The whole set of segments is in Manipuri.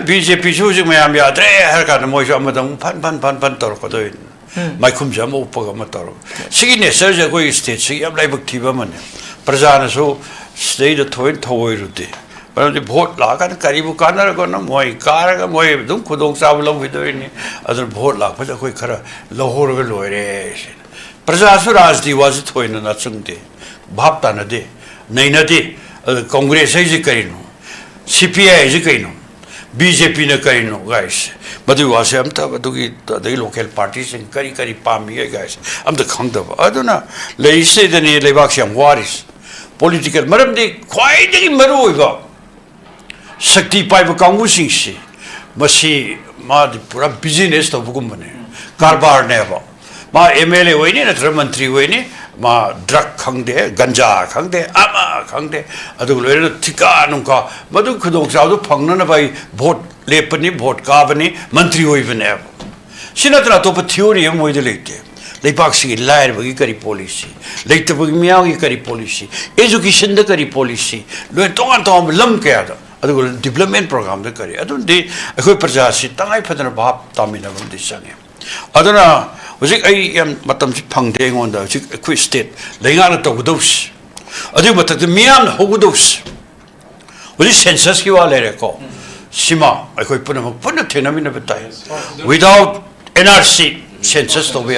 BJP 수직 매암 야드레 할까는 뭐죠? 아무도 판 떨어거든. 마이쿰 좀 오빠가 뭐 떨어. 시기네 서저 거기 스테이지 앞 라이브 티바면. प्रजानसु स्टेट थोइन थोइरुदे परंतु भोट लाकर करीब कानर को न मोई कार का मोई दुम खुदों साब लोग विदोइनी अदर भोट लाख पर कोई खरा लाहौर के लोरे प्रजासु राजनीति वाज थोइन न चंगदे भापता न दे नहीं न दे कांग्रेस है जी करिनो CPI जी करिनो BJP ने करिनो गाइस मधु वासे हम तब दुगी दे लोकल पार्टी से करी पामी है गाइस हम तो खंगदब अदुना लेइसे दने लेबाक से वारिस political maram de khwai de maru iba shakti pai ba kamu sing si masi ma di pura business to bugum bane karbar ne ba ma MLA hoine na mantri hoine ma drug khangde ganja khangde ama khangde adu loire thika nungka madu khudong sa du phangna na bai vote lepani vote ka bani mantri hoi bane sinatra to pa theory am hoi de lete लेपाक्षी लायर बगी करी पॉलिसी लेते बगी मियाँ की करी पॉलिसी एजुकेशन द करी पॉलिसी लोग तो लम क्या था अदुगो डेवलपमेंट प्रोग्राम द करी अदुंदी अखोई प्रजासी तंगाई फदन भाप तामिना बम दिसंगे अदुना उजिक आई यम मतम सि फंगदे गोंदा उजिक अखोई स्टेट लेंगाना तगुदोस अदु मतक मियाँ होगुदोस उजिक सेंसस की वाले रेको सीमा अखोई पुनः थेनामिना बताए without NRC census to be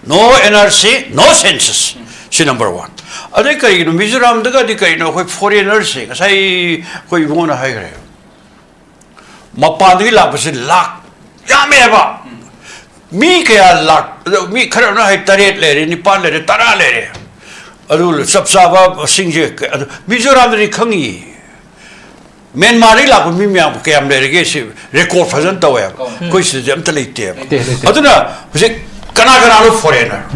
no NRC, no census. See number one. I think I know Mizoram the Gadika, you know, foreigners say, I want to hire. Mapandi Lapis luck. Yameva. Me care luck. Me can't hide Taret lady, Nipan lady, Tara lady. Adul Subsaba, Singe, Mizoram the Kangi. Men Marilla with me, came the record for the tower. Question them to late there. I don't know, was it Kanaka foreigner?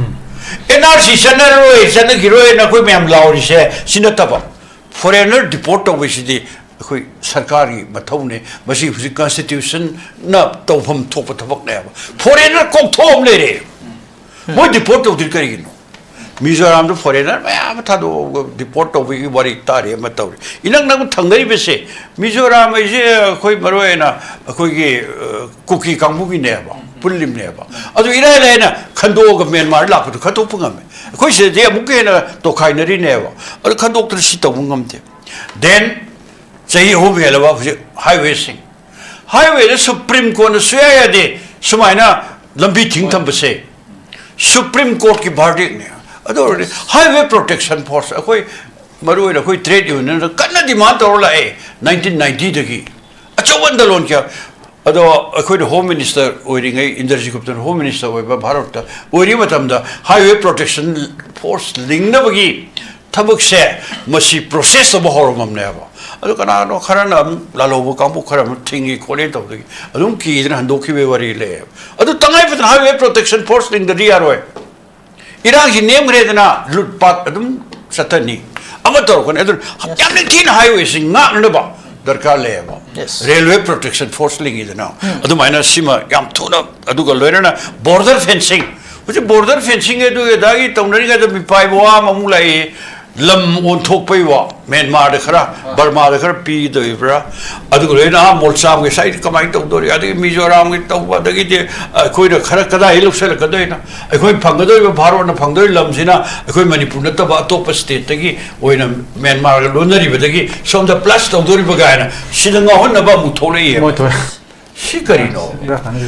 NRC Senate is a hero in a women loud, Sinataba. Foreigner deport of which the Sarkari, Matone, but she was the constitution, not to whom top of the book never. Foreigner come home lady. What deport of the Carino? Mizoram the foreigner, I have the port of Waritari, Matori. Inang Tangari say, Mizoram is a Koi Maroena, a cookie Kangpokpi never, Pulim never. Other Irena, Kando of Myanmar lap to Katopungam. A question they are Mukena to Kainari never, or Kandok Sita Wungam. Then say home highway sing. Highway, the Supreme Court, swear de Sumaina, Lambiting Tambase. Supreme Court ki verdict. Highway Protection Force, a trade union, a Canada demand or 1990. A chowan the Lonka, although a Home Minister wearing in the Zikutan Home Minister with Barota, Urimatam, the Highway Protection Force, Lingnabagi, Tabuk share, must she process of Hormum never. I look at Karanam, Lalo, Kangpokpi, Tingy, Collet of the Alunki, and Doki very lay. At the time of the Highway Protection Force in the DROI. Iraq name Redana, Lutpat, Adum Satani. Amator, Yamakin highways in Naba, Darka yes. Railway Protection Force Ling is now. Adumina Sima, Yamtuna, Aduga Lerena, border fencing. Which border fencing do a dagi, Tonga, the Pipaiwa, Mamulai, Lam on Topiwa, Myanmar the Kara, Burma the Kara, the Ibra, Adugulena, Molsam, we side command of Doria, Mizoram with Toba, the Gide, a quid of Karakada, Lucelacadena, a quid Pangado, Paro and Pangdo, Lamzina, a quid Manipur, Topa State, when a Myanmar Lunari, but again, some the plast of Duribagana, sitting on about Mutoli, Shikarino,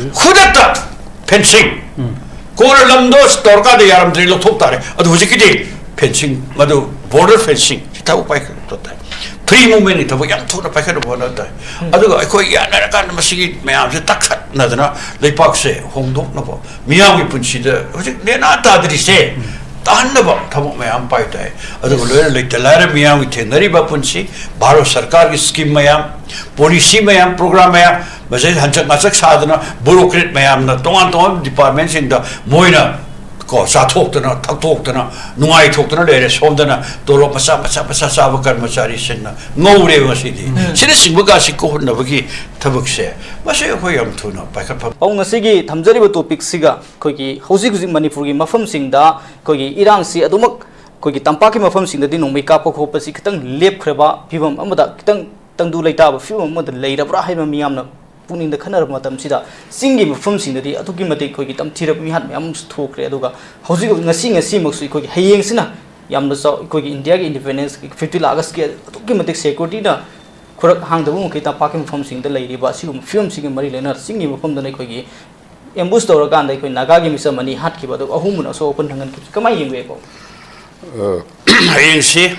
Kudata, fencing, Koralamdos, Torka, the Aram Drilo Totare, Aduziki. Fencing, Madu, border fencing, pre-movement, it was young to the packet of one other. I call Yanakan machine, may I have Takat, Nadana, Lepaxe, Home Doknabo, Miami Punchi, they're not that they say, Tanaba, Tamu Mayam Paita, other like the Lara Miami, Teneriba Punchi, Baro Sarkar scheme Mayam, Policy Mayam, Program Mayam, Mazet Hansak Masak Sadana, Bureaucrat Mayam, the Toanton departments in the Moina. Sa talk to not talk to not, no I talk to the Sondana, Dolo Masapa Karmachari Sena, no River City. Citizen Bugasi Kohunavaki, Tabukse, Masay Hoyam Tuna, Pacapa. On a Sigi, Tamzariba topic Siga, Kogi, Hosik Manipuri, Mafum Singda, Kogi, Iran Si Adumak, Kogi Tampaki Mafum Sing, the Dino Makeup of Hopasitan, Lep Kreba, Pivam Amada, tangdu leita film mo lei ra bra hai ma miyam na puning da khanar matam sida singi mafum sing da atuki mate khoi ki tam thirap mi hat myam thokre aduga hauji ngasi maksui khoi hayeng sina yamna so khoi India ki independence 50 August ki atuki mate security na khurak hang da mu ki ta pakim mafum sing da lei ri ba sigum film sing mari lena singi mafum da nei khoi ki ambush tor kan dai khoi naga gi misa mani hat ki ba do ahum na so open thangan ki kamai yengwe ko hayeng si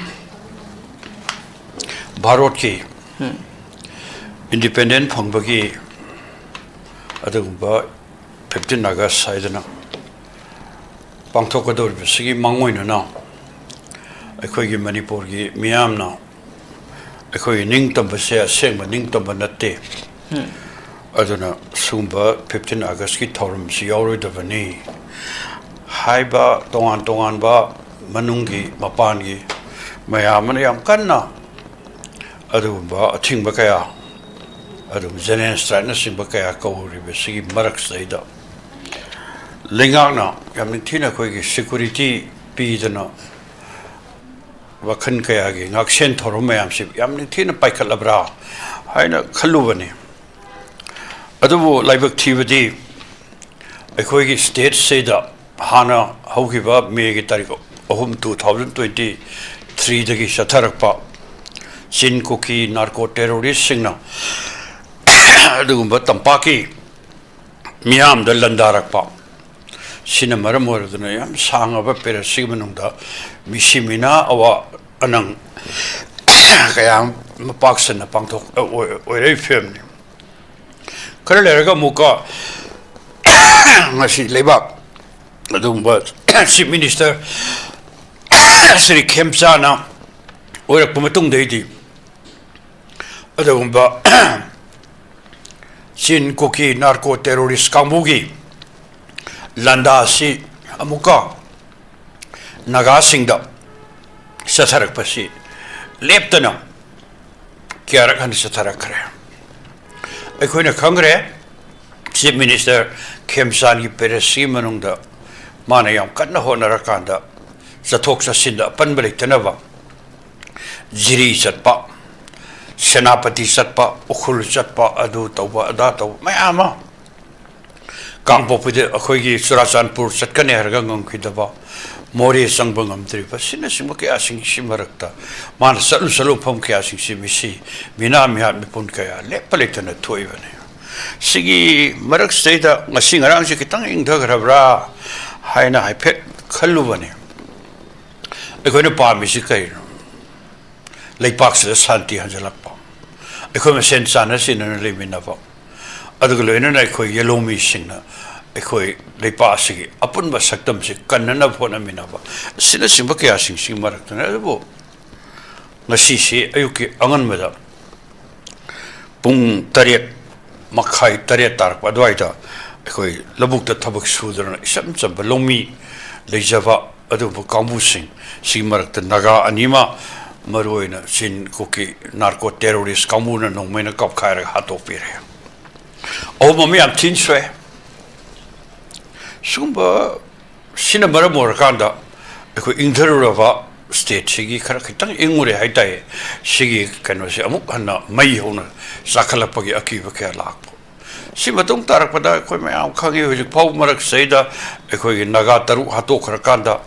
Bharat ki independent phongbagi adugba 15 August saidana pangthokador bisigi mangoina na akhoi gi manipur gi miyam na akhoi ningtam base aseng ningtam natte aduna sumba 15 August ki thorum si yauroi dabani haiba tongan ba manungi mapan gi mayam na yam kanna adugba athingba kaya adum zenen strana simba kaya kawri besigi marak saida lingana yamni thina khoi gi security pi dana wakhan kaya gi ngaksen thorum yam si yamni thina paikhalabra haina khalubani adubu laibak thibadi akhoi gi state saida hana hogiba me gi tarik 2023 dagi satharakpa Sotin Kumar narco terrorist singna adugumba tampaki miyam da landarakpa sina maram oraduna yam sangaba pera sigmanungda mishimina awa anang kaya mapaksana pangthok oirei family karaleraga muka ngasi lebak adugumba chief minister Sri Khemsana oirakpa matungdaidi adugumba Sotin Kumar narco terrorist Kangpokpi landa si amuka Naga singda satharak pasi leptana kyarak han satharak kare aikoina khangre chief minister Khemsan gi peresi manungda mana yam kanna honarakanda sathok sasinda panbalik tanaba jiri satpa senapati satpa ukhul satpa adu tawba ada taw mayama Kangpokpi de akhoi gi Surachanpur satkane harga ngangkhidaba more sangbangam tripa sina sima ke asing simarakta man salu phom ke asing simisi mina mi ha mi pun kaya lepalitana thoibane sigi marak seida ngasi ngarang si kitang ingdhagrabra haina haiphet khallubane akhoi pa mi si kai leipak se santi hanjalakpa akhoi sen sana sinan leminaba adugloina na akhoi yelomi singna akhoi leipa sigi apun ba saktam si kannana phona minaba sina simba kya sing sing maraktana abo ngasi si ayuki angan meda pung tariat makhai tariat tar padwaita akhoi labuk ta thabak sudrana isam chamba longmi leijaba adu Kangpokpi sing si marakta Naga anima maroina Sotin Kumar narco terrorist Kangpokpi na nongmena kap khaira hatopire oh mami am tin swe sumba sina mara morakanda ko ingdharurava state sigi khara khitang ingure haitai sigi kano se amuk hanna mai hona sakhalapagi akiba kya lakpo simatung tarakpada ko me am khangi hojik pau marak saida ko Naga taru hato kharakanda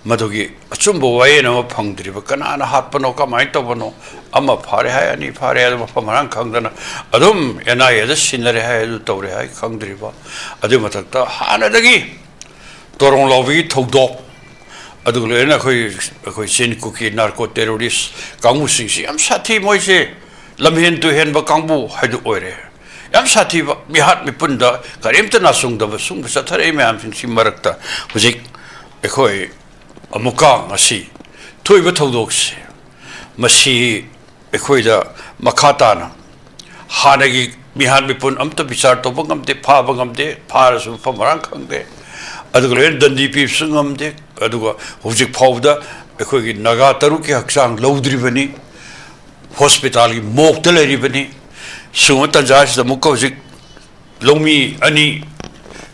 madugi achumbo waena ma phangdriba kanana hatpano kamai tobano ama phare hai ani phare adu pamarang khangdana adum enai eda sinare hai adu tawre hai khangdriba adu matakta hana dagi torong lobi thodok adu lena khoi Sotin Kumar narco terrorist Kangpokpi sing si am sathi moise lamhen tu hen ba Kangpokpi haidu oire yam sathi ba mihat mi punda karimta nasung da sung sa thare me am sing simarakta hujik ekhoi amuka ngasi thoiba thodokse masi ekhoida makhatana hanagi mihan mipun amta bichar to bangamde pha bangamde pharasu pamarang khangde aduglen dandi pi sungamde aduga hujik phawda ekhoigi Naga taru ki haksang lawdribani hospital gi mokta leribani sumata jas da mukka hujik longmi ani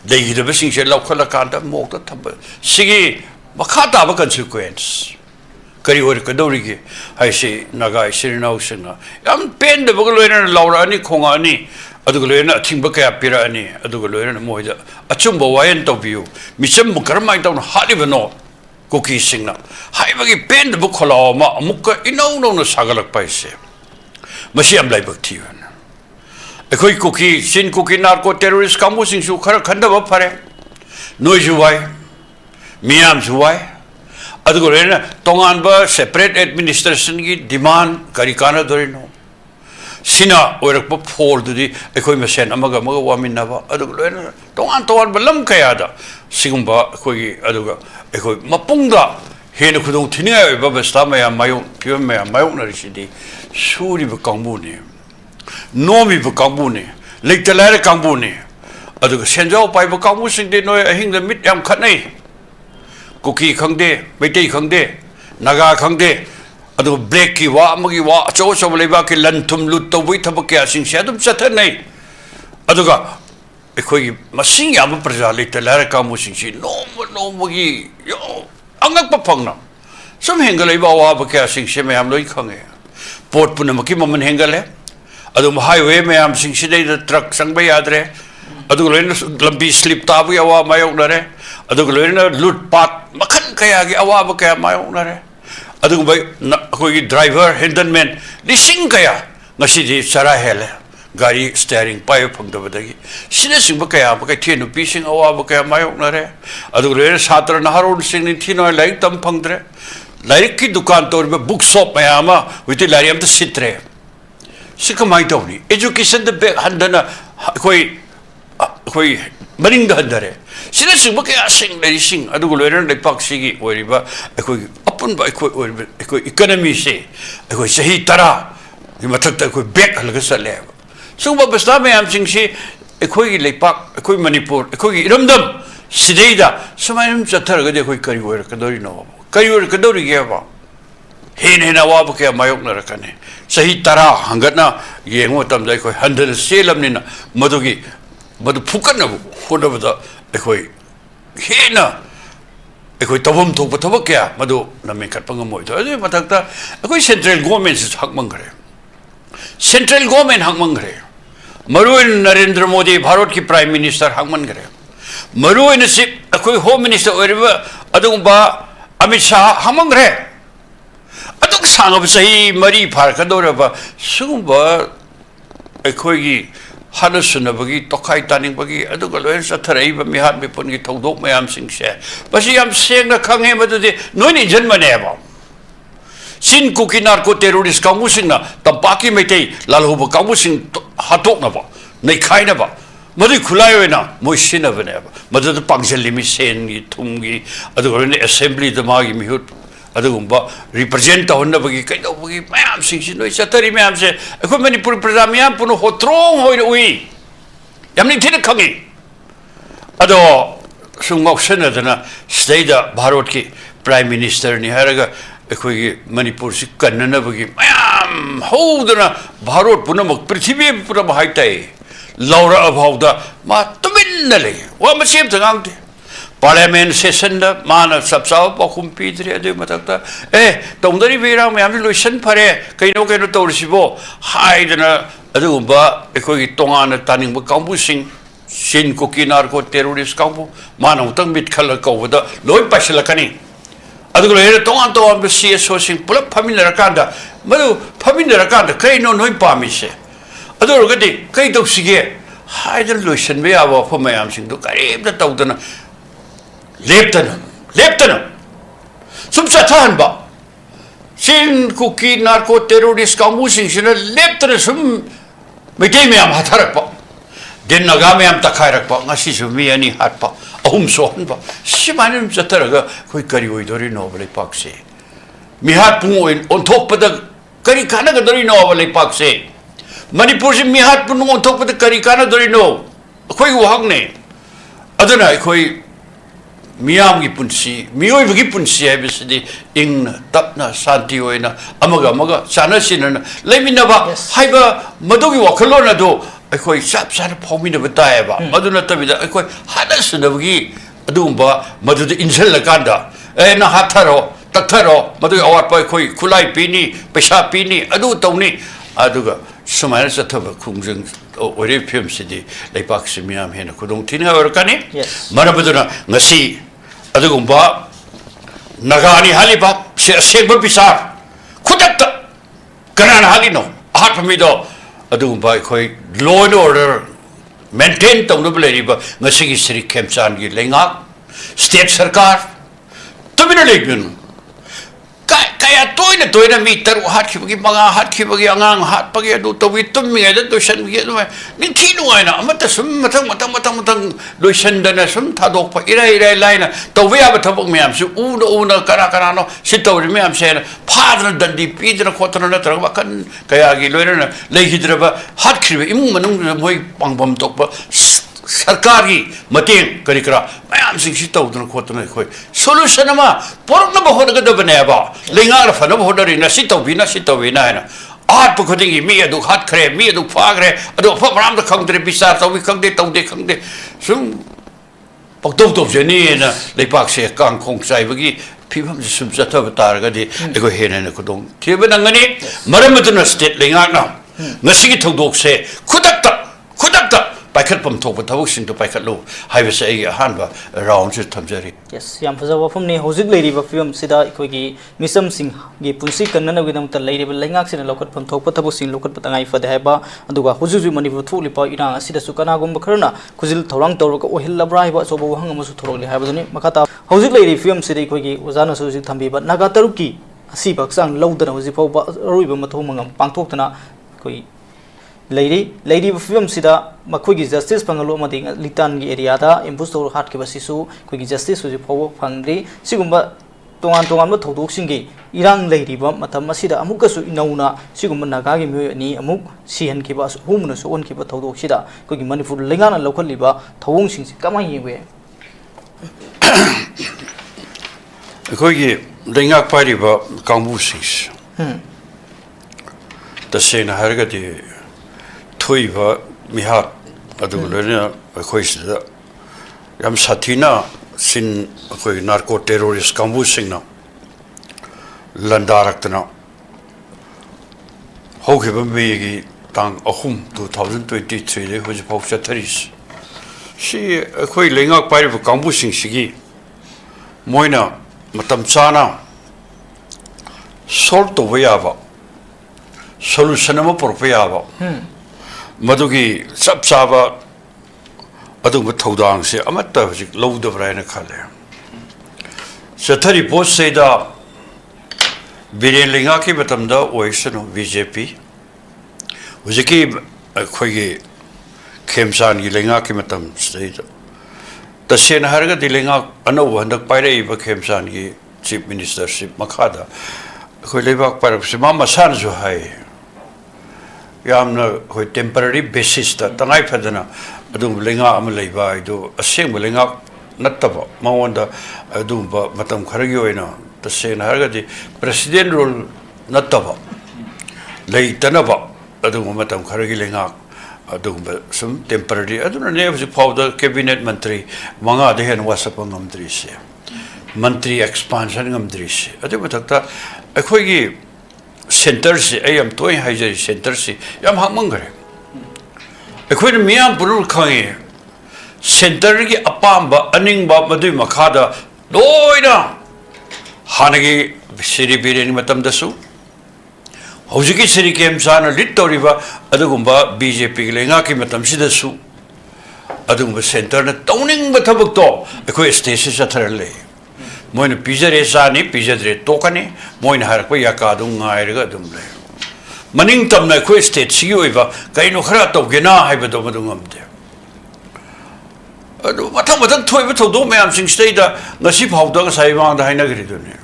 deigida basing se lawkhala kanda mokta thamba sigi makhata ba consequence kari or kadorigi hai se naga sirina usna yam pen de bogloina laura ani khonga ani adugloina thingba kaya pira ani adugloina moida achumba wayan to view misam karmai down halibano cookie singna hai bagi pen de bokhola ma amukka inau no sagalak paise masi am lai bakti ekoi cookie sin cookie narco terrorist kamu sing su khara khanda ba phare noi juwai miam juwai adugorena tonganba separate administration gi demand kari kana dorino sina oirakpa fall dudi ekoi mesen amaga amaga wamina ba adugorena tongan balam kayada sigumba ekoi aduga ekoi mapungda hena khudong thinia ba basta maya mayu pyo maya mayu na risidi suri ba kangbu nomi ba kangbu ne lektalare kangbu ne aduga senjao pai ba kangbu sing de noi ahing da mit yam khatnai cookie khangde maitai khangde naga khangde adu black ki wa amagi wa acho acho leba ki lan thum lut to bui thab kya sing se adum chatha nei aduga ekhoi masing yam praja le telar ka mu sing si no gi yo angak pa phangna sum hengal leba wa ba kya sing se me am loi khange port punam ki maman hengal he adum highway me am sing si dei truck sang ba yadre adu loina lambi slip ta bu awa mayok na re adu loina lut pat makhan kaya gi awa ba kaya mayok na re adu bai koi driver handelman lising kaya ngasi di sara hele gari steering pai phang da badagi sine sing ba kaya ba kai thenu pi sing awa ba kaya mayok na re adu loina satra na harun sing ni thino lai tam phang dre lai ki dukan tor be book shop mayama witi lai am ta sitre sikamai tawni education the back handana koi koi maring da handare sina sing ba kaya sing lai sing adu loina lai pak sigi oiriba koi apun ba koi economy se koi sahi tara ni mathak ta koi back halga sale sung ba basta me am sing si koi lai pak koi manipur koi iramdam sideida samaim chathar ga de koi kari or kadori no kari or kadori ge ba hena wa ba kaya mayok na rakane sahi tara hangatna yengo tam dai koi handle selam ni na madugi madu phukana bu hodabada ekoi hena ekoi tabam thok thobak kya madu namme khat pangam moi to ade mathakta ekoi central government se hakmang gare central government hakmang gare maruin narendra modi bharat ki prime minister hakman gare maruin se ekoi home minister oriba adungba amit shah hakmang gare aduk sangab sahi mari phar kadoraba sugumba ekoi gi hana sunabagi tokai taning bagi aduga loen satharai ba mihat me pon gi thodok mayam sing se basi yam seng na khange madudi noini janma ne ba sin cookie narco terrorist kamu sing na tampaki metei lalhu ba kamu sing hatok na ba nei khai na ba madi khulai na moi sina ba ne ba madud pangsel limi sen gi thum gi aduga ne assembly da ma gi mihut adugumba represent honna bagi kai do bagi mayam sing sin noi satari mayam se ko manipur praja mayam puno hotrong hoi ui yamni thina khangi ado sungok sena dana state da bharat ki prime minister ni haraga ekoi manipur si kannana bagi mayam hodana bharat puno mak prithvi pura bhaitai laura abhauda ma tumin na le wa masem tangang de parliament session da mana sabsaw pakhum pidre ade matakta tongdari bera me amri loisan phare kaino torsibo haidana adugumba ekoi tongana taning ba kambu sing sin cookie narco terrorist kambu mana utang mit khala kawda loi pasilakani adugo le tongan to am CSO sing pulap family rakanda madu family rakanda kaino noi pamise adugo gadi kai to sige haidan loisan be aba phamayam sing do karib da tawdana leptana sumsa than ba sin cookie narco terrorist kamu sing sina leptana sum mete me am hatharak ba den naga me am takhairak ba ngasi sumi ani hat ba ahum sohan ba simanim zataraga koi kari oidori no bale pakse mi hat pungoin on thok pada kari kana ga dori no bale pakse manipur si mi hat pungo on thok pada kari kana dori no koi wahang ne aduna koi miyam gi punsi mioi gi punsi hai bisidi ing tapna santi oina amaga sana sinana lemina ba haiba madogi wakalona do ekoi sap sana phomina bataya ba aduna tabida ekoi hada sunabgi adumba madude insel kanda na hatharo taktharo madu awat pai khoi khulai pini paisa pini adu tawni aduga sumai chathaba khungjung ore film sidi leipak simiam hena khudong thinga orkani marabuduna ngasi adugumba nagani haliba seba pisar khudakta kanan halino hat pamido adugumba khoi law and order maintain tawnu bleriba ngasi gi sri khemchan gi lenga state sarkar tumina legun kaya toina mi taru hat khibagi manga hat khibagi angang hat pagi adu to wi tummi ga do shan gi no ning thinu aina amata sum matang do shan dana sum thadok pa ira laina to wi aba thabok myam su una kara no sito ri myam se phadna dandi pidna khotna na tarwa kan kaya gi loirana lehidraba hat khibe imung manung moi pangbam tokpa sarkari mateng karikra mayam sing si tawdna khotna khoi solution ama porna ba hoda ga bane ba lengar fa no hoda ri na si tawbina na art pu khoding mi adu hat khre mi adu phagre adu fa ram da khangdre bisar tawi khangde tawde sum pakdom jeni na leipak se kang khong sai bagi phibam sum chatha tar ga di ego hena na khodong thiba nangani maramudna state lengar na ngasi gi thodok se khudakta paikhatpam thokpa thabuk sing to paikhatlo haibase ai hanba round se thamjari yes yam fajawa phumni hojik leiri ba film sida ikoi gi misam sing gi punsi kannana gi namta leiri ba lengak sina lokat pham thokpa thabuk sing lokat patangai fada haba aduga hujuju manipur thuli pa ina asida sukana gum bakharna kujil thorang tawraka ohil labra haba sobo hang amasu thoroli habaduni makata hojik leiri film sida ikoi gi ozana suji thambi ba naga taruki asi baksang lawdana hoji pau ba roiba mathong mangam pangthoktana koi leiri film sida makhoi justice pangalo mading litan gi area da impostor hat ke basisu khoi gi justice hoji pau phangri sigumba tongan ma thodok singi irang leiri ba matam asida amukasu inauna sigumba naga gi myo ani amuk sihan ki ba humna so on ki ba thodok sida khoi gi manipur lengana lokhali ba thawong sing si kamai yewe khoi gi lengak pari ba kangbu sing ta sena harga di Toiva mihat adu lena khoi sida yam sathina sin khoi narco terrorist kambu singna landarak na hogiba megi tang ahum 2023 le hoji phoksa tharis si khoi lenga pai bu kambu sing sigi moina matam chana solve to wayaba solution ma porpayaba Madugi Sapsava Adu Todang say Amata low the Vrana Kale. Satari post say da Birilingaki Batamda Oison VJP was a keep a quaggy Kemsan Yilingaki Matam state. The Sen Harga Dilinga Ano and the Pirate Kemsan Chief Ministership Makada, who live up by Simama Sanzo High. Yamna hoi temporary basis ta tangai phadana adum lenga am leiba idu aseng lenga nattaba mawanda adum ba matam kharagi oina ta sen harga di president role nattaba lei tanaba adum matam kharagi lenga adum ba sum temporary aduna ne was powder cabinet mantri manga de hen wasapang amdri se mantri expansion amdri se adu batakta akhoi gi centers I am toy higher centers yam hamangare equid miam burul khangi center gi apamba aning ba madu makhada loina hanagi siri bireni matam dasu hojiki siri kem sana litoriba adugumba BJP lenga ki matam sidasu adugumba center na towning ba thabuk to equid station satharle Moin pizza sani pizza tokani moin harpa yakadung ngairga dumle maning tamna khoi state siyoiba kaino khara togena haibado madungamde adu mathang thoiba thodo mayam sing state da ngasi phawda saibang da haina gri dune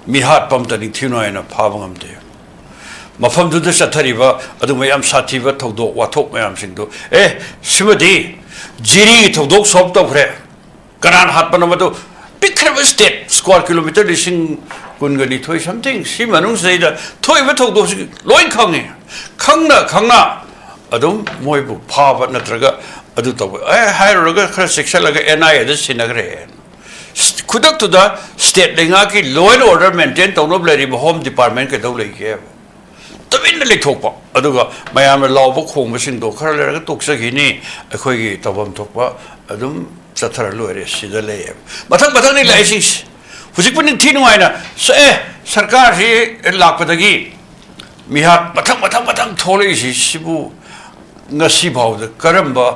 mi hat pam tani thinoina phabangamde mafam du da sathariba adu mayam sathiba thodo wathok mayam sing do simadi jiri thodo sob to khre karan hat panamado Pickrable state square kilometer dishing Gungani toy something. She manung say that toy with those loin kangi. Kangna Adum Moibu Pava Natraga Aduto. I hire a sexual like NI this in a gray. kudak to the state lenga ki law and order maintain to no blari home department ke do lei ke to win le thok pa aduga mayam law bo khong masing do khara le ga tok sa gi ni akhoi gi tabam thok pa adum chathar lo re sida le mathang ni lai sing hujik pun thi nuai na se sarkar hi lak pa dagi mihat mathang thole si sibu ngasi bhaw da karamba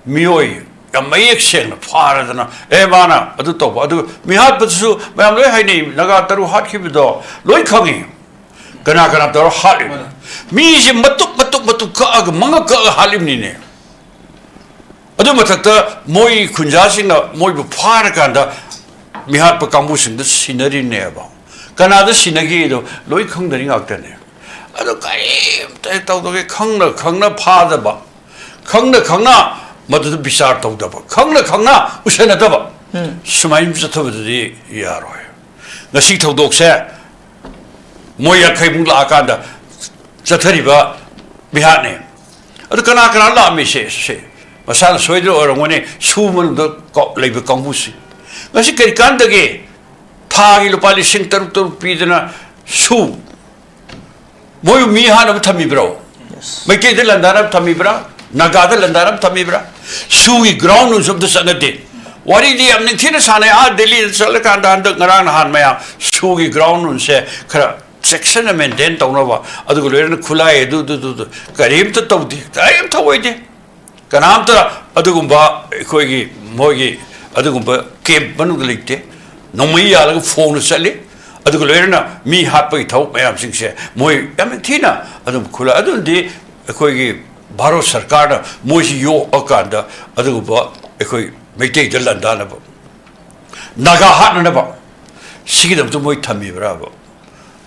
mioi mayek seng faradana mana adu to adu mihat patsu mayam loi hai nei naga taru hat ki bido loi khangi kana taru halim mi je matuk ka ag manga ka halim ni ne adu mathakta moi khunja sing na moi bu phara kanda mihat pa kamu sing da sinari ne ba kana da sinagi do loi khang da ring ak ta ne adu kai tai tau do ke khangna pha da ba khangna मदद विचार तौदब खंगना उसेनदब सुमाइम जथबदि यारोय ngasi thodok se moya khaibung la ka da jathariba bihat ne adu kana la mi se masal soido orongone sumun do ko leibe kongbusi ngasi kari kan da ge phagi lupali sing taru pidana su moyu mi hana thami bro mai ke de landana thami bra naga da landana thami bra sugi ground of the sanade wari di amning thina sane a delhi salkan da andak ngarang han maya sugi ground se khara section maintain tawna ba adu len khula edu karim to tawdi karim thawide kanam ta adu gumba khoi gi mogi adu gumba camp banu likte nomai ya la phone sale adu len mi hat pai thaw mayam sing se moi amning thina adu khula adu di khoi gi Bharat Sarkar moji yo akanda adu ba ekoi meite jalanda na ba naga hat na ba sigidam to moi thami bra ba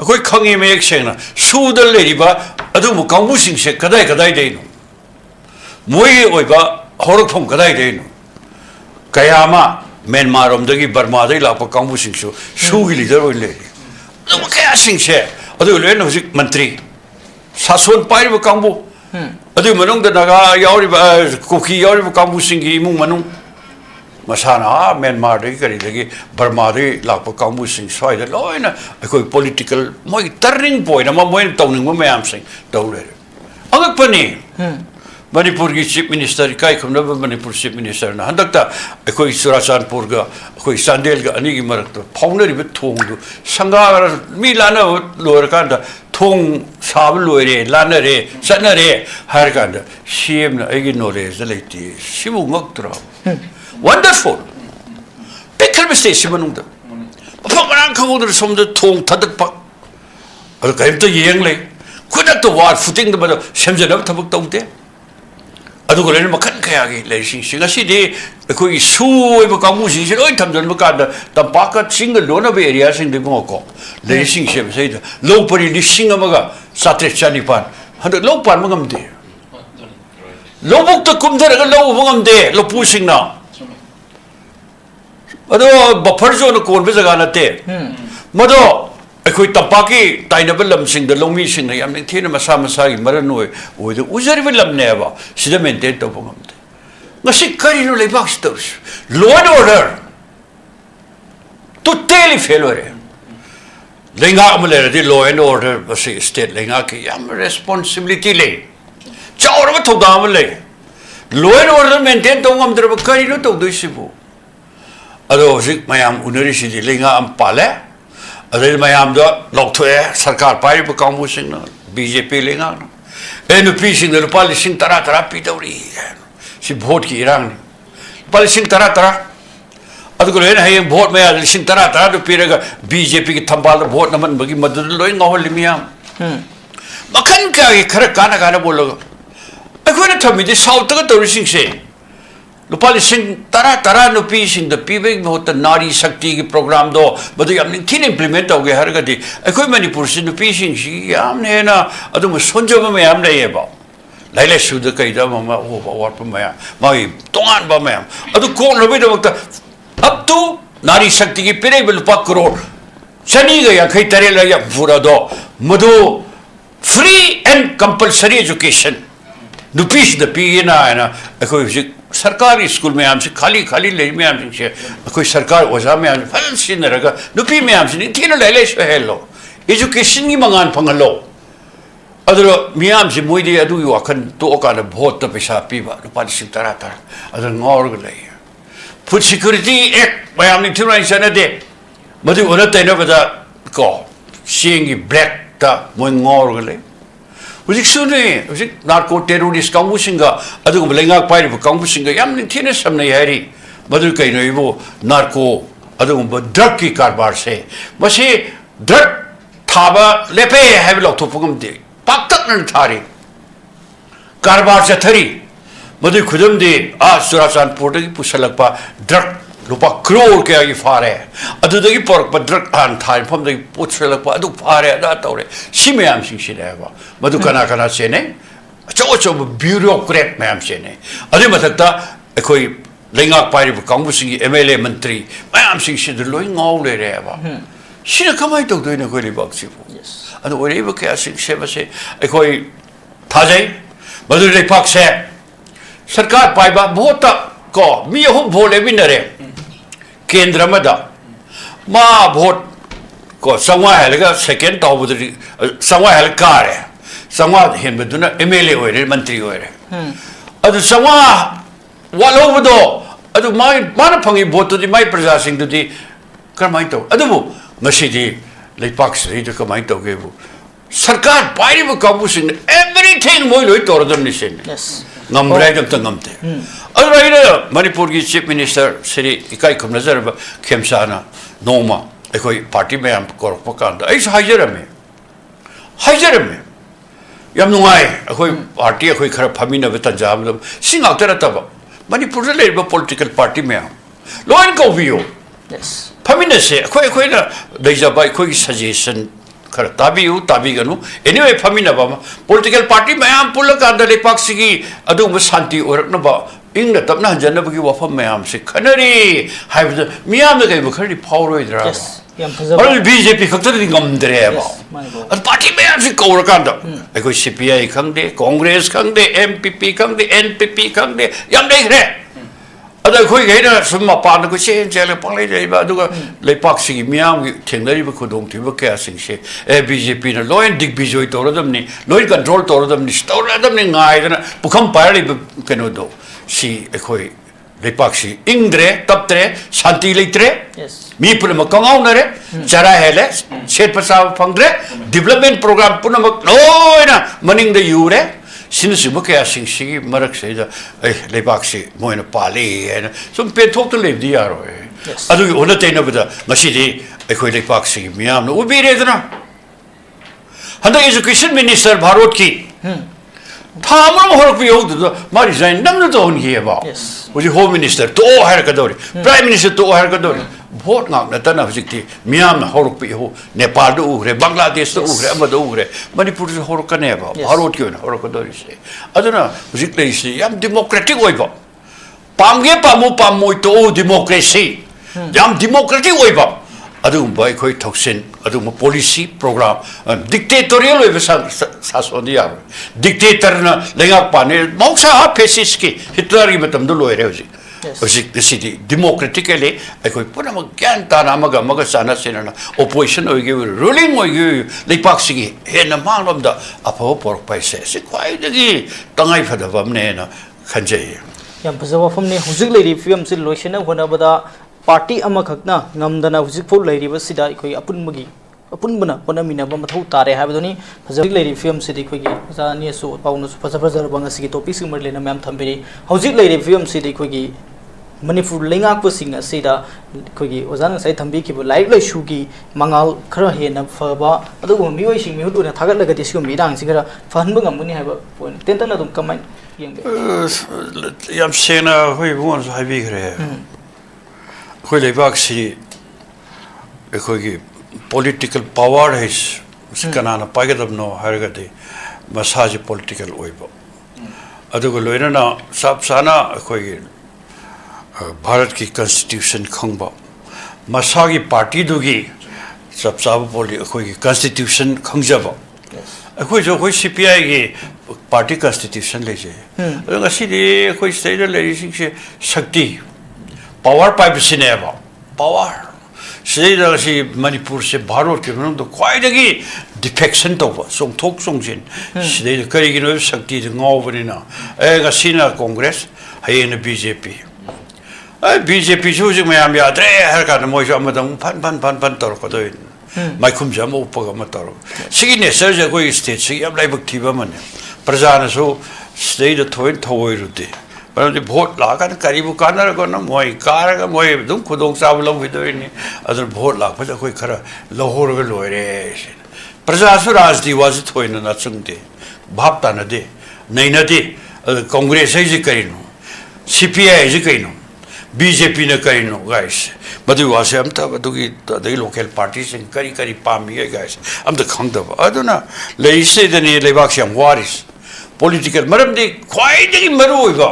akoi khangi me ek seng na sudal le ba adu mu kangbu sing se kadai dei no moi oi ba horok phom kadai dei no kayama Myanmar rom dagi Burma dai la pa kangbu sing su gi leader oi le adu kaya sing se adu le no sik mantri sason pai ba kangbu adu manung da naga yauri ba koki yauri ba kambu singi mung manung masana Myanmar de kari de Burma de la pa kambu sing soi da loina koi political moi turning point ma moi tawning ma mayam sing dawle angak pani manipur gi chief minister kai khumna ba manipur chief minister na handakta koi surachanpur ga koi sandel ga ani gi marak to phawnari ba thong du sanga mi lana lor kan da thong sab loire lanare sanare har kan da cm na agi knowledge leti sibu ngak tra wonderful pekal mistake simanung da phamarang khawdur somda thong thadak pa ar kaim to yeng le kudak to war footing da ba semjana thabak tawte adu ko len makhan kaya gi le sing asi de koi su ba kamu sing se oi tham jan ba ka da tampaka single lona be area sing de ko le sing se se da low pari li sing ma ga satre chani pan handa low pan ma ngam de low buk to kum da ga low ma ngam de lo pu sing na adu buffer zone ko be jaga na te mado koi tampaki tainable lam sing da lomi sing na yam thina masa gi maran oi oi de uzari be lam ne ba sida maintain to ngam de ngasi kari no le box to law and order totally failure lenga amale de law and order basi state lenga ki yam responsibility le chawra ba thoda amale law and order maintain to ngam de ba kari no to do sibu ado sik mayam unari si de lenga am pale अरे मैं आम जो लोग तो है सरकार पाई पर काम वो सिंह ना बीजेपी लेगा ना एनपी सिंह ने रुपा लिसिंग तरह पीटौरी है सी वोट की इरांग रुपा लिसिंग तरह अदु को लेना है वोट में लिसिंग तरह तो पीरेगा बीजेपी की थंबाल वोट नमन बगी मदद लोई ngawal limiam makan ka khara kana bologa akhona thami de south ka to sing se lupa lising tara no pi sing the pibing ho ta nari shakti ki program do badu yam ning thin implement ho ge har ga di akhoi manipur sin no pi sing si yam ne na adu mo sonjo ma yam ne ba laile su de kai da ma o war pa ma mai tongan ba ma adu ko no be da wakta up to nari shakti ki pire be lupa crore chani ga ya khai tare la ya pura do madu free and compulsory education नुपीस द पीना है ना अखोई सरकारी स्कूल में आम से खाली ले में आम से अखोई सरकार ओजा में आम फल सिन रगा नुपी में आम से निथिन ले सो हेलो एजुकेशन की मंगान फंगलो अदरो मियाम से मोइदे अदु वाखन तो ओकान भोट त पैसा पीबा रुपा लिसिंग तरा अदर ngor गले फूड सिक्योरिटी एक्ट मयाम नि थिराइ सनदे मदु ओना तैनो बदा को सिंगी ब्लैक ता मोइ ngor गले Uzik suni, uzik narco terrorist kamu singa, adu kumbelenga pairi bu kamu singa, yam ni thine samne yari, madu kai no ibo narco, adu kumbe drug ki karbar se, masi drug thaba lepe have lok thopugam de, paktak nan thari, karbar se thari, madu khudam de, surasan porta ki pusalak pa drug lupa crore ke agi fare, adu de ki pork pa drug an thari, pam de ki pusalak pa adu fare ada taure, sime am sing shireva. मधु कना से ने अचो ब्यूरोक्रेट मैम से ने अदे मथक्ता अखोई लेंगा पारी कांग्रेस की एमएलए मंत्री मैम सिंह से लोई ngau ले रे बा सिर कमाई तो दोइन कोई लिबाक सिबो अदो ओरेब के सिंह से बसे अखोई थाजै मधु ले पाक से सरकार पाइबा बहुत को मी हो भोले बिनरे केंद्र मदा मा भोट को संवा हेलगा सेकंड तावदरी संवा हेल कार Sangwa hinbaduna MLA oire mantri oire adu sangwa walobudo adu mai mana phangi vote di mai praja sing di karmai to adu bu ngasi di leipak sri de kamai to ge bu sarkar pairi bu kabu sing everything moi loi tor dam ni sen yes ngamrai dam ta ngamte adu rai manipur ki chief minister sri ikai khum nazar ba khemsana noma ekoi party me am kor pakanda ai hajarame yam nungai akhoi party akhoi khara phamina be tanjam singak tera taba manipur le ba political party me loin ko view yes phamina se akhoi na deja bai khoi suggestion khara tabi ganu anyway phamina ba political party me am pulaka dale paksi adu shanti orak na ba ingna tapna janna ba ki wafam me am se khanari haib miyam ga ba khari phawroi dra yes और बीजेपी खक्तरी गमद्रे अब और पार्टी में ऐसे कौर कांडा कोई सीपीआई खंडे कांग्रेस खंडे एमपीपी खंडे एनपीपी खंडे यम नहीं रहे अदर कोई गए ना सुम्मा पान को चेंज चले पंगले जाए बादुगा ले पाक्सी मियाम ठेंगरी बखुदों थी बक्या सिंह से बीजेपी ने लॉ एंड दिग्विजय तोड़दम ने लॉ एंड कंट्रोल तोड़दम ने गाय ना पुखम पायरी कनो दो सी कोई लेपाक्षी इंद्रे तप्त्रे शांति लेत्रे मी पुनम कंगाव नरे चरा हेले सेट पसा फंगरे डेवलपमेंट प्रोग्राम पुनम लोइना मनिंग द यूरे सिनसुब के सिंसी मरक से लेपाक्षी मोइन पाले है सुम पेथोक तो लेबदी यारो है अदु ओनते न बदा मसीदी अखोय लेपाक्षी मियाम न उबीरेदना हंदा एजुकेशन मिनिस्टर भारत की थामरम होरक बियोद मारी जाइन नमन तो होन ही बा उजी होम मिनिस्टर तो हर कदोरी प्राइम मिनिस्टर तो हर कदोरी vote ngak na tana hujikti miyam horok pi ho nepal do ugre bangladesh do ugre amado ugre manipur do horok ne ba bharot ki na horok dori se aduna hujik lei se yam democratic oi ba pamge pamoi to democracy yam democratic oi ba adu bai khoi thoksin adu mo policy program dictatorial oi ba sa dia dictator na lenga pane moksa fascist ki hitler ki matam do loire hoji Usik the city democratically I could put a ganta maga sana sena opposition or give ruling or you like paxi in a man of the upper pork by says quite the tongue for the vamnena kanje yam pazawa from ne huzik lady film sil loishena whenever party amakakna ngamdana huzik full lady was sida koi apun magi apun bana pona mina ba mathau tare habadoni huzik lady film sidi koi za ni so paunu pazabar banga sigi topic simmer lena mam thambiri huzik lady film sidi koi Manipur lenga ko singa sida kogi ozan sai thambi ki like lai shu ki mangal khara he na fa ba adu mi oi sing mi hu na thagat laga ti sum mi dang singa fan ba ngam ni ha ba point ten tan adum comment yeng yam sena hoi won so habi gre hoi le bak si kogi political power is kana na pagadam no harga de massage political oi ba adu go loina na sab sana kogi Bharat की कॉन्स्टिट्यूशन खंबा मसागी पार्टी दुगी सब साब बोली कोई कॉन्स्टिट्यूशन खंजबा कोई जो कोई सीपीआई की party constitution leje anga sidi khoi state le sing se shakti power pipe sineba power sida si manipur se bharot ke manung do kwai dagi defection to song thok song jin sida kari gi no shakti de ngau bani na ga sina congress hayen bjp bjp ju ju mayam ya dre har ka mo jo amadang pan tor ko do mai khum jam upaga ma tor sigi ne serja ko state si am lai bakti ba man prajana so state thoin thoi ru de but vote la kan karibu kanar ko na moi kar ga moi dum khudong sa long vi do ni adar vote la pa koi khara lohor ga loi re praja su rajdi was thoi na chung de bhap ta na de nei na de congress ai ji kai no cpi ai ji kai no bjp na kai no guys madu was am ta du gi the local parties in kari pam ye guys am the khang da aduna le se de ni le bak syam waris political maram de khwai de maru ba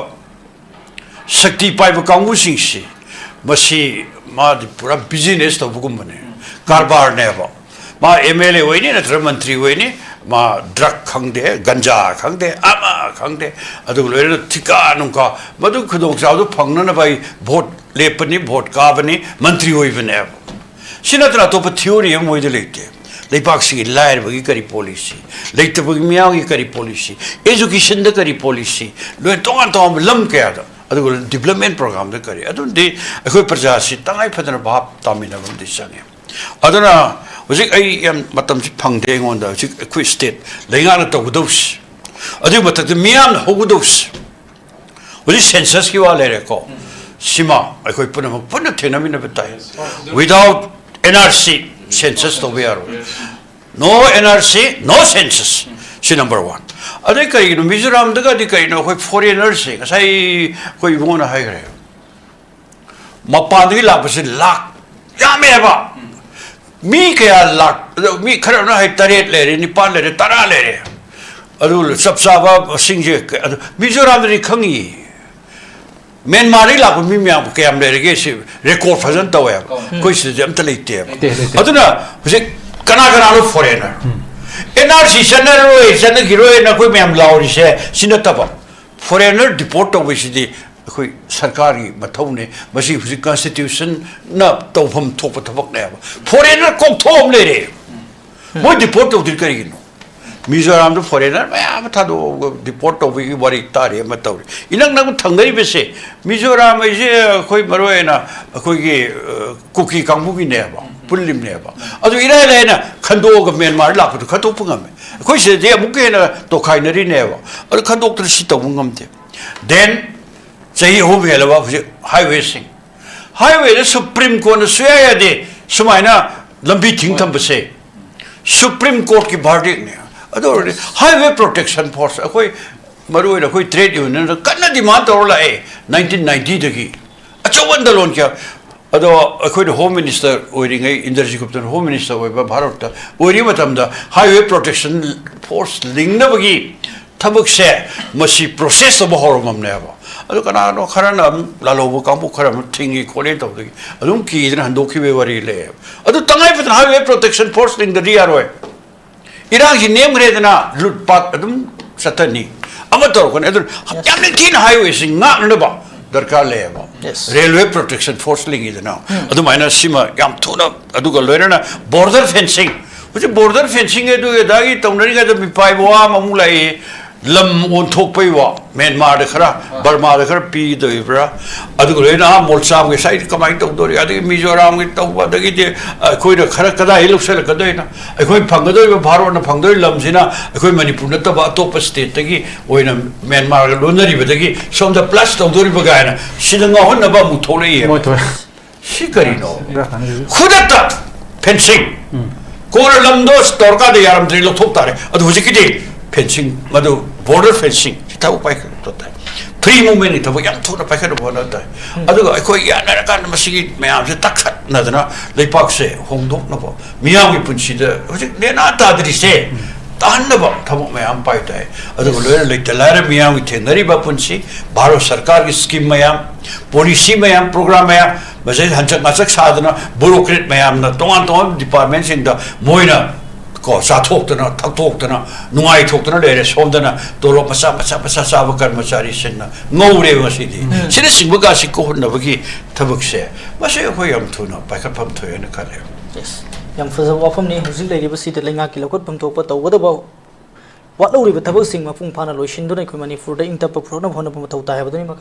shakti pai ba kangu sing si masi ma di pura business to bugum bane karbar ne ba ma mla wai ni na mantri wai ni ma drug khang de ganja khang de ama khang de adu le thika nung ka madu khudong sa du phang na bai vote le pani vote ka bani mantri wai bane sina tra to pa theory am wai de lekte leipak si lair bagi kari policy leite bagi miao gi kari policy education da kari policy lo tongan tom lam ke ada adu development program da kari adu de khoi praja si tangai phadana bhap tamina bam de sange aduna hojik ai yam matam si phangde ngon da hojik khoi state lenga na to dos adu matak miam na hogudos hojik census ki wale re ko sima ai khoi puna thenamina betai without nrc census to be no nrc no census si number 1 ade kai no mizoram daga di kai no khoi foreigners se sai khoi bongona hai gre mapandi la base lak ya me ba mi kaya lak mi khara na hai taret le re nipan le re tara le re adu sabsa ba singje mizoram ri khangi Myanmar la ko mi mya ke am le ge si record fajan to ya koi se jam ta leite aduna huje kana lo foreigner nrc sanar ro san giro na koi myam lauri se sinata ba foreigner deport to wi si koi sarkari mathau ne masi huje constitution na to pham thok pa thak ne ba foreigner kok thom le re mo deport to dir kari no Mizoram do foreigner ma tha do deport to wi bari tare ma taw inang na thangai be se Mizoram je khoi maroi na khoi gi kuki kangbu gi ne ba pulim ne ba adu ira le na khando ga Myanmar la ko khato pungam khoi se je mu ke na to khai na ri ne ba adu khando to si to ngam de then sei ho be la ba highway sing highway the supreme court na suya ya de sumaina lambi thing tham ba se supreme court ki verdict ne adore highway protection force akoi maroi na koi trade union kanna demand tor la 1990 dagi achawan dalon kya ado akoi home minister oiring ai Inderji Gupta home minister oi ba bharat ta ori matam da highway protection force lingna bagi thabuk se masi process of horomam ne ba ado kana no kharana lalobu kampu kharam thingi khole to dagi adum ki idna handoki be wari le ado tangai pat highway protection force ling the ro Irang si name re na lutpat adum satani amator kon adun yam ne tin highway sing nga na ba darkar le ba railway protection force ling idna adu maina sima yam thuna adu ga loina na border fencing which border fencing edu da gi tonari ga mi pai wa mamulai lam on thok pai wa Myanmar de khara Burma de khara pi do ibra adu go loina molsam ge side kamai to do ri adu Mizoram ge to ba da gi je khoi de khara kada hiluk sel ka do na khoi phang do ba bharo na phang do lam sina khoi Manipur na ta ba top state ta gi oina Myanmar ge lonari ba da gi som da plus to do ri ba ga na sidanga hon na ba mu thole ye mo to si kari no khudata fencing ko lam do store ka de yaram tri lo thok tare adu huji ki de fencing madu border fencing ta upai to ta free movement ta yam thona pa kha do na ta adu khoi ya na kan masi mayam se takhat na da leipak se hongdok na ba miyam gi punchi da hoji ne na ta dri se tan na ba thamo mayam pai ta adu le le talara miyam gi thenari ba punchi bharo sarkar gi scheme mayam policy mayam program mayam masai hanchak masak sadana bureaucrat mayam na tongan department sing da moina ko sa thokdana thokdana nungai thokdana lere somdana tolo masa saba karmachari sinna ngore wasidi sine singbaga sikko hunna bagi thabakse mase khoi yam thuna paikhat pham thoyena khale yes yam faza wafam ni huzil lei ba sida lenga ki lokot pham thokpa tawda ba wat lo ri ba thabak sing ma phung phana loisin do nei khoi manipur da ingta pa phurna bhona ba thau ta ha ba ni ma